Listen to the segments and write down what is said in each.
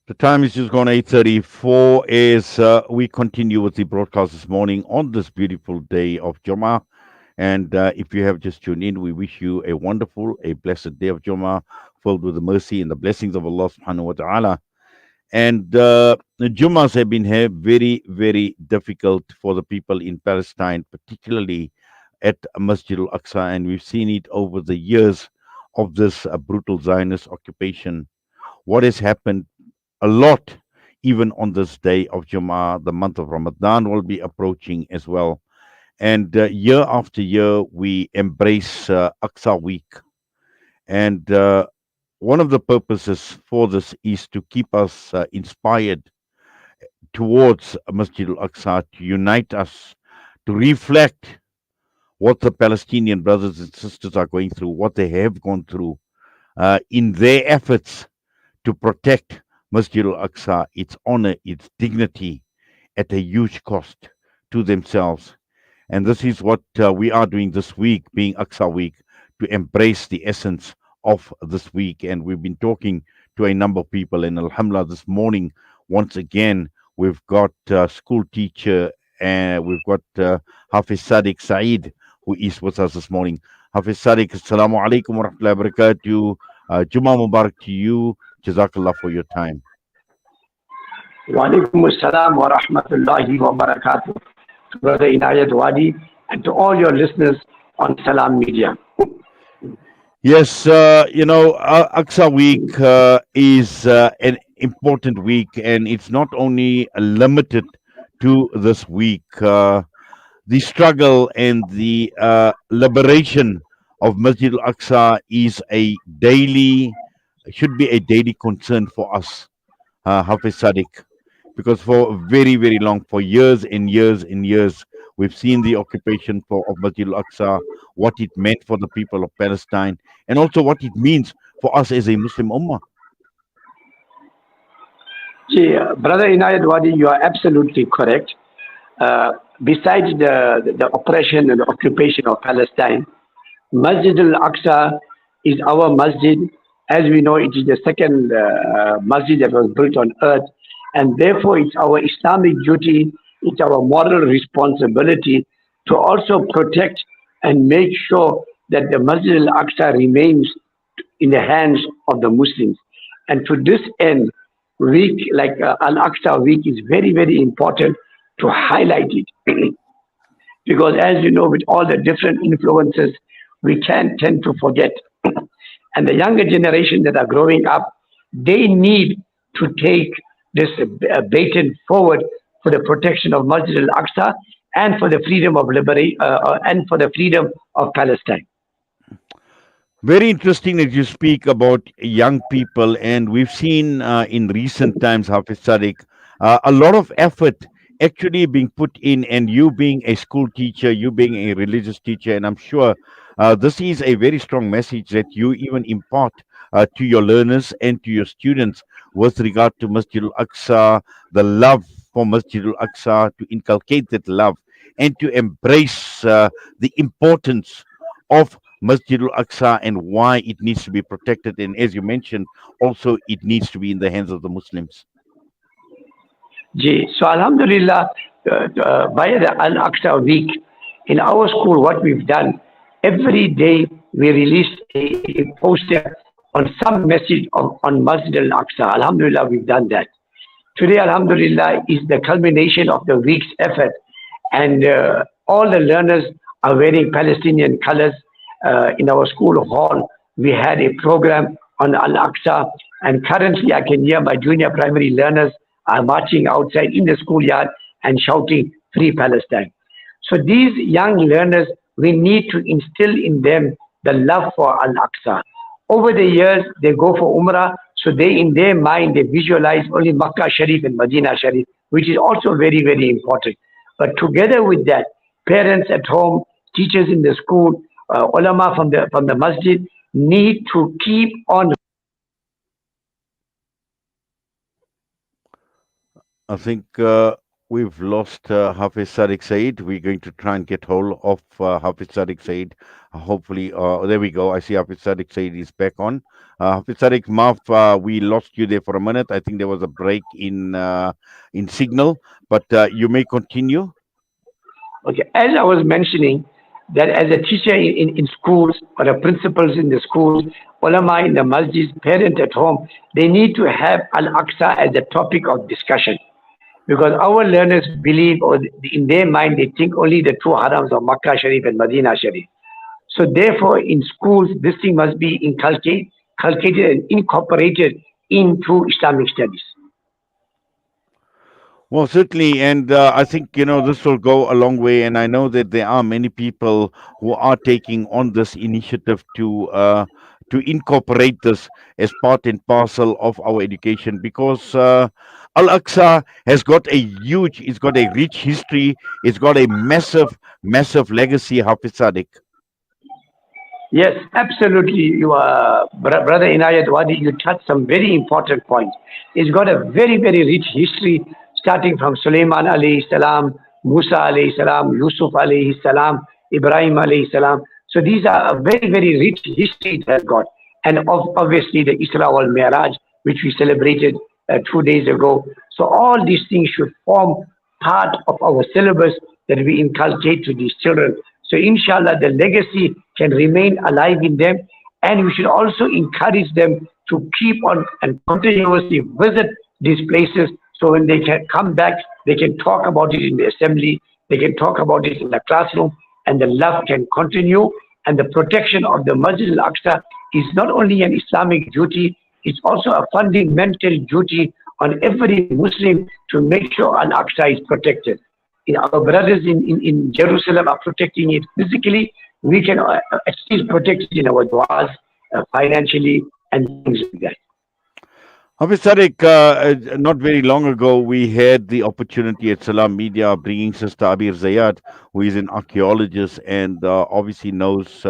The time is just gone 8:34 as we continue with the broadcast this morning on this beautiful day of Jummah. And if you have just tuned in, we wish you a wonderful, a blessed day of Jummah filled with the mercy and the blessings of Allah subhanahu wa ta'ala. And the Jummahs have been here very, very difficult for the people in Palestine, particularly at Masjid al-Aqsa. And we've seen it over the years of this brutal Zionist occupation. What has happened a lot, even on this day of Jummah. The month of Ramadan will be approaching as well. And year after year, we embrace Aqsa Week. And one of the purposes for this is to keep us inspired towards Masjid al Aqsa, to unite us, to reflect what the Palestinian brothers and sisters are going through, what they have gone through in their efforts to protect Masjid al Aqsa, its honor, its dignity, at a huge cost to themselves. And this is what we are doing this week, being Aqsa Week, to embrace the essence of this week. And we've been talking to a number of people. And Alhamdulillah, this morning, once again, we've got school teacher and we've got Hafiz Sadek Saeed, who is with us this morning. Hafiz Sadek, Assalamu alaikum wa rahmatullahi wa barakatuh. Jummah Mubarak to you. Jazakallah for your time. Wa alaikum assalam wa rahmatullahi wa barakatuh. To Brother Inayat Wadi and to all your listeners on Salam Media. Yes, Aqsa Week is an important week, and it's not only limited to this week. The struggle and the liberation of Masjid al Aqsa is should be a daily concern for us, Hafiz Sadiq, because for very, very long, for years and years and years, we've seen the occupation of Masjid al Aqsa, what it meant for the people of Palestine, and also what it means for us as a Muslim Ummah. Brother Inayat Wadi, you are absolutely correct. Besides the oppression and the occupation of Palestine, Masjid al-Aqsa is our masjid. As we know, it is the second masjid that was built on earth, and therefore it's our Islamic duty, it's our moral responsibility to also protect and make sure that the Masjid al-Aqsa remains in the hands of the Muslims. And to this end, week like Al-Aqsa Week is very, very important to highlight it. Because as you know, with all the different influences, we can tend to forget. And the younger generation that are growing up, they need to take this baton forward for the protection of Masjid al-Aqsa and for the freedom of liberty and for the freedom of Palestine. Very interesting that you speak about young people, and we've seen in recent times, Hafiz Sadiq, a lot of effort actually being put in, and you being a school teacher, you being a religious teacher, and I'm sure this is a very strong message that you even impart to your learners and to your students with regard to Masjid al-Aqsa, the love for Masjid al-Aqsa, to inculcate that love and to embrace the importance of Masjid al-Aqsa and why it needs to be protected. And as you mentioned, also it needs to be in the hands of the Muslims. So Alhamdulillah, by the Al-Aqsa Week, in our school, what we've done, every day we release a poster on some message on Masjid al-Aqsa. Alhamdulillah, we've done that. Today, Alhamdulillah, is the culmination of the week's effort, and all the learners are wearing Palestinian colors. In our school hall, we had a program on Al-Aqsa, and currently I can hear my junior primary learners are marching outside in the schoolyard and shouting, "Free Palestine." So these young learners, we need to instill in them the love for Al-Aqsa. Over the years, they go for Umrah, so they, in their mind, they visualize only Makkah Sharif and Medina Sharif, which is also very, very important. But together with that, parents at home, teachers in the school, ulama from the masjid need to keep on. I think We've lost Hafiz Sadek Saeed. We're going to try and get hold of Hafiz Sadek Saeed. Hopefully, there we go. I see Hafiz Sadek Saeed is back on. Hafiz Sadek Maaf, we lost you there for a minute. I think there was a break in signal, but you may continue. Okay, as I was mentioning, that as a teacher in schools or the principals in the schools, ulama in the masjids, parents at home, they need to have Al-Aqsa as a topic of discussion. Because our learners believe, or in their mind, they think only the two harams of Makkah Sharif and Medina Sharif. So therefore, in schools, this thing must be inculcated and incorporated into Islamic studies. Well, certainly, and I think this will go a long way. And I know that there are many people who are taking on this initiative to incorporate this as part and parcel of our education, because Al Aqsa has got it's got a rich history, it's got a massive, massive legacy. Hafiz Sadiq. Yes, absolutely. You are, brother Inayat Wadi. You touched some very important points. It's got a very, very rich history, starting from Sulaiman alayhi salam, Musa alayhi salam, Yusuf alayhi salam, Ibrahim alayhi salam. So these are a very, very rich history it has got, and obviously the Isra wal Mi'raj, which we celebrated 2 days ago. So all these things should form part of our syllabus that we inculcate to these children. So inshallah, the legacy can remain alive in them, and we should also encourage them to keep on and continuously visit these places. So when they can come back, they can talk about it in the assembly, they can talk about it in the classroom, and the love can continue. And the protection of the Masjid al-Aqsa is not only an Islamic duty, it's also a fundamental duty on every Muslim to make sure Al-Aqsa is protected. Our brothers in Jerusalem are protecting it physically. We can at least protect it in our du'as, financially, and things like that. Hafiz Sadiq, not very long ago, we had the opportunity at Salam Media bringing Sister Abir Zayad, who is an archaeologist and obviously knows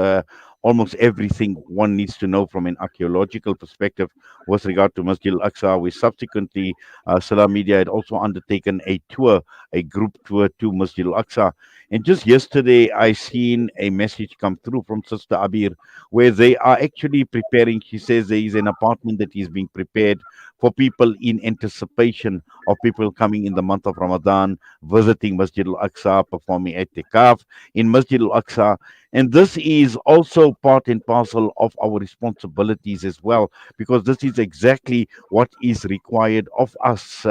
almost everything one needs to know from an archaeological perspective with regard to Masjid al Aqsa. We subsequently, Salam Media had also undertaken a tour, a group tour to Masjid al Aqsa. And just yesterday, I seen a message come through from Sister Abir where they are actually preparing. She says there is an apartment that is being prepared for people in anticipation of people coming in the month of Ramadan, visiting Masjid al-Aqsa, performing itikaf in Masjid al-Aqsa. And this is also part and parcel of our responsibilities as well, because this is exactly what is required of us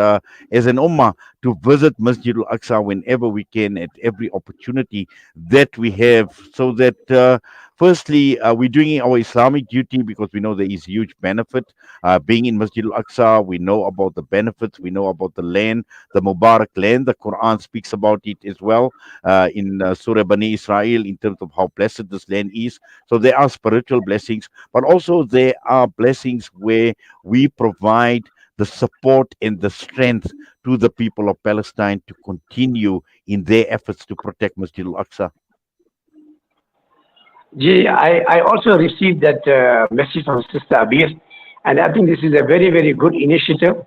as an ummah, to visit Masjid al-Aqsa whenever we can, at every opportunity that we have, so that firstly, we're doing our Islamic duty because we know there is huge benefit being in Masjid al-Aqsa. We know about the benefits. We know about the land, the Mubarak land. The Quran speaks about it as well in Surah Bani Israel in terms of how blessed this land is. So there are spiritual blessings, but also there are blessings where we provide the support and the strength to the people of Palestine to continue in their efforts to protect Masjid al-Aqsa. Gee, I also received that message from Sister Abir, and I think this is a very, very good initiative.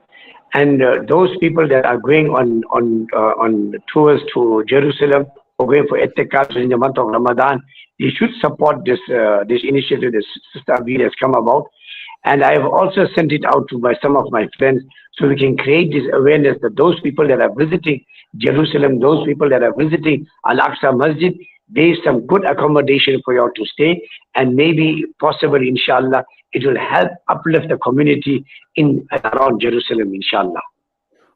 And those people that are going on tours to Jerusalem or going for etikaf in the month of Ramadan, they should support this initiative that Sister Abir has come about. And I have also sent it out to some of my friends, so we can create this awareness that those people that are visiting Jerusalem, those people that are visiting Al-Aqsa Masjid, there is some good accommodation for you all to stay, and maybe possible, inshallah, it will help uplift the community in and around Jerusalem, inshallah.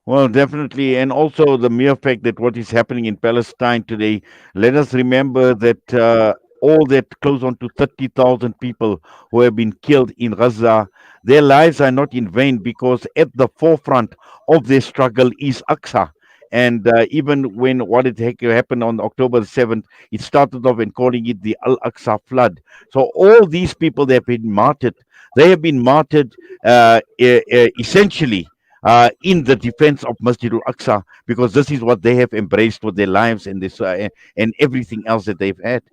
Well, definitely. And also the mere fact that what is happening in Palestine today, let us remember that all that close on to 30,000 people who have been killed in Gaza, their lives are not in vain, because at the forefront of their struggle is Aqsa. And even when what it happened on October the 7th, it started off and calling it the Al Aqsa flood. So all these people, they have been martyred. They have been martyred essentially in the defense of Masjid al-Aqsa, because this is what they have embraced with their lives and this and everything else that they've had.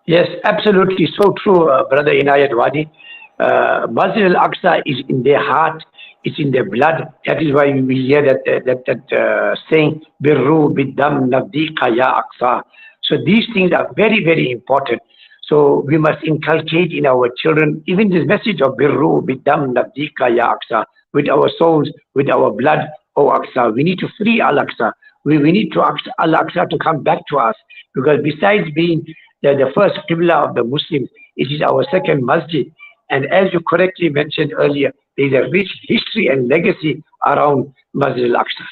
Yes, absolutely. So true, Brother Inayat Wadi. Masjid al-Aqsa is in their heart, It's in their blood. That is why we will hear that saying, "Birru bidam nabdika ya Aqsa." So these things are very, very important. So we must inculcate in our children even this message of "Birru bidam nabdika ya Aqsa," with our souls, with our blood, O Aqsa. We need to free Al Aqsa. We need to Al Aqsa to come back to us, because besides being the first Qibla of the Muslims, it is our second masjid. And as you correctly mentioned earlier, there is a rich history and legacy around Masjid Al Aqsa.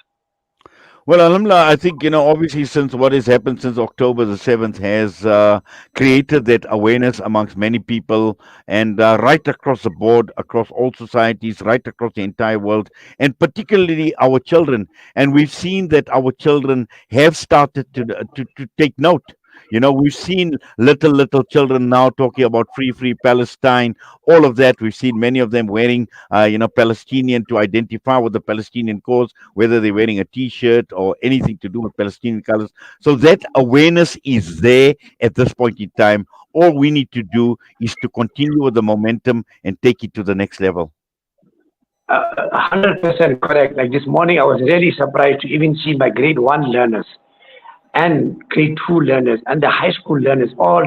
Well, Alhamdulillah, I think, obviously, since what has happened since October the 7th has created that awareness amongst many people, and right across the board, across all societies, right across the entire world, and particularly our children. And we've seen that our children have started to take note. We've seen little children now talking about free Palestine, all of that. We've seen many of them wearing, Palestinian, to identify with the Palestinian cause, whether they're wearing a T-shirt or anything to do with Palestinian colors. So that awareness is there at this point in time. All we need to do is to continue with the momentum and take it to the next level. 100% correct. Like this morning, I was really surprised to even see my grade one learners and grade two learners and the high school learners all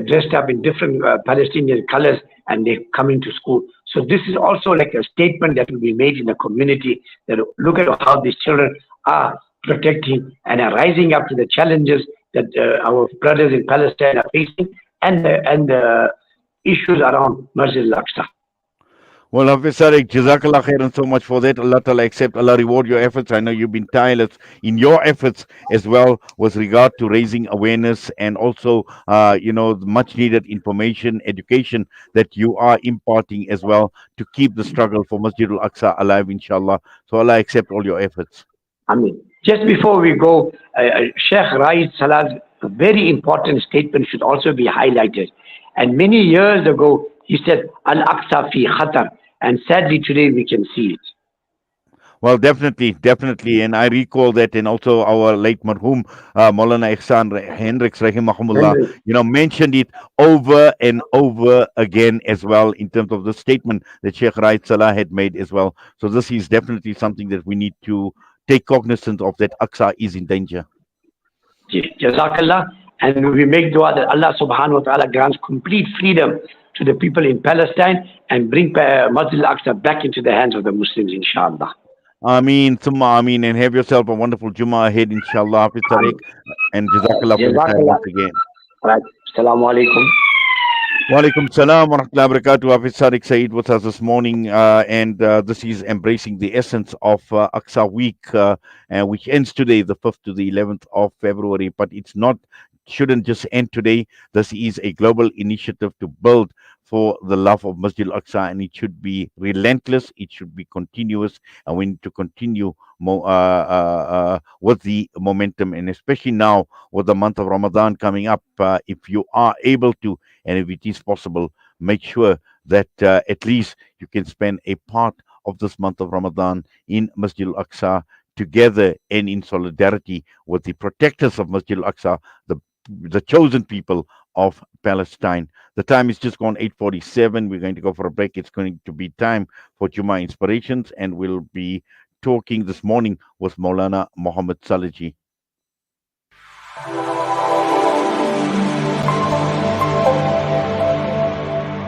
dressed up in different Palestinian colors, and they coming to school. So this is also like a statement that will be made in the community, that look at how these children are protecting and are rising up to the challenges that our brothers in Palestine are facing, and the issues around Masjid al-Aqsa. Well, Hafiz Sadek, Jazakallah khairan so much for that. Allah Ta'ala accept, Allah reward your efforts. I know you've been tireless in your efforts as well with regard to raising awareness, and also, much needed information, education that you are imparting as well to keep the struggle for Masjid al-Aqsa alive, inshallah. So Allah accept all your efforts. I mean, just before we go, Sheikh Raid Salah's very important statement should also be highlighted. And many years ago, he said, Al-Aqsa fi khatar. And sadly, today we can see it. Well, definitely, and I recall that, and also our late marhum Maulana Ihsan Hendricks, rahimahumullah, And mentioned it over and over again as well in terms of the statement that Sheikh Raid Salah had made as well. So this is definitely something that we need to take cognizance of, that Aqsa is in danger. Jazakallah. And we make dua that Allah subhanahu wa ta'ala grants complete freedom to the people in Palestine and bring Masjid al-Aqsa back into the hands of the Muslims, inshallah. Ameen, Summa Ameen, and have yourself a wonderful Jummah ahead, inshallah, Hafiz Tariq, and Jazakallah for your time Jazakallah. once again. Right. Assalamu alaikum. Walaikum salam wa rahmatullahi wa barakatuh. Hafiz Sadek Saeed with us this morning, and this is embracing the essence of Aqsa Week, which ends today, the 5th to the 11th of February. But it's not, shouldn't just end today. This is a global initiative to build for the love of Masjid al-Aqsa, and it should be relentless, it should be continuous, and we need to continue with the momentum, and especially now with the month of Ramadan coming up. If you are able to, and if it is possible, make sure that at least you can spend a part of this month of Ramadan in Masjid al-Aqsa together and in solidarity with the protectors of Masjid al-Aqsa, the chosen people of Palestine. The time is just gone 8:47. We're going to go for a break. It's going to be time for Jummah Inspirations, and we'll be talking this morning with Maulana Muhammad Salaji.